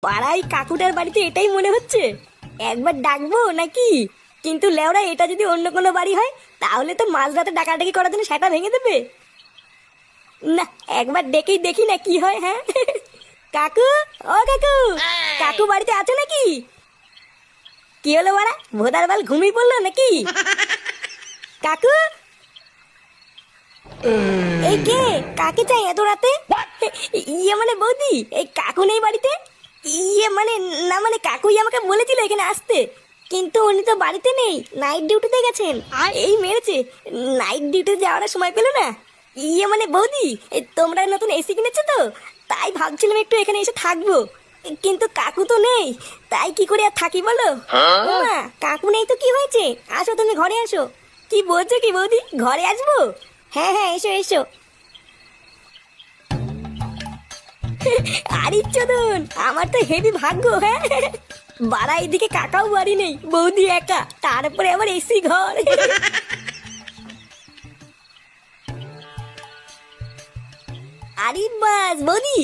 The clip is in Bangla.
পাড়ায় কাকুটার বাড়িতে এটাই মনে হচ্ছে। একবার ডাকবো নাকি? কিন্তু লেওরা, এটা যদি অন্য কোনো বাড়ি হয় তাহলে তো মাঝরাতে ডাকাডাকি করার জন্য সেটা ভেঙে দেবে। না, একবার ডেকেই দেখি না কি হয়। হ্যাঁ কাকু, ও কাকু, কাকু বাড়িতে আছো নাকি? কি হলো বাড়া, ভোদার বাল ঘুমিয়ে পড়লো নাকি? কাকু, এই কে? কাকে চাই এত রাতে? ইয়ে মানে বৌদি, এই কাকু নেই বাড়িতে? ইয়ে মানে, না মানে কাকুই আমাকে বলেছিল এখানে আসতে, কিন্তু উনি তো বাড়িতে নেই, নাইট ডিউটিতে গেছেন। এই মেরেছে, নাইট ডিউটিতে যাওয়ার সময় পেলো না। ইয়ে মানে বৌদি, তোমরা নতুন এসি কিনেছো তো, তাই ভাবছিলাম একটু এখানে এসে থাকবো, কিন্তু কাকু তো নেই, তাই কি করে আর থাকি বলো। মা, কাকু নেই তো কি হয়েছে, আসো তুমি ঘরে আসো। কি বলছো কি বৌদি, ঘরে আসবো? হ্যাঁ হ্যাঁ, এসো এসো। আরে চোদন, আমার তো হেভি ভাগ্য। হ্যাঁ, বাড়া এদিকে কাকাও বাড়ি নেই, বৌদি একা, তারপরে আবার এসি ঘর। আরে বাস বৌদি,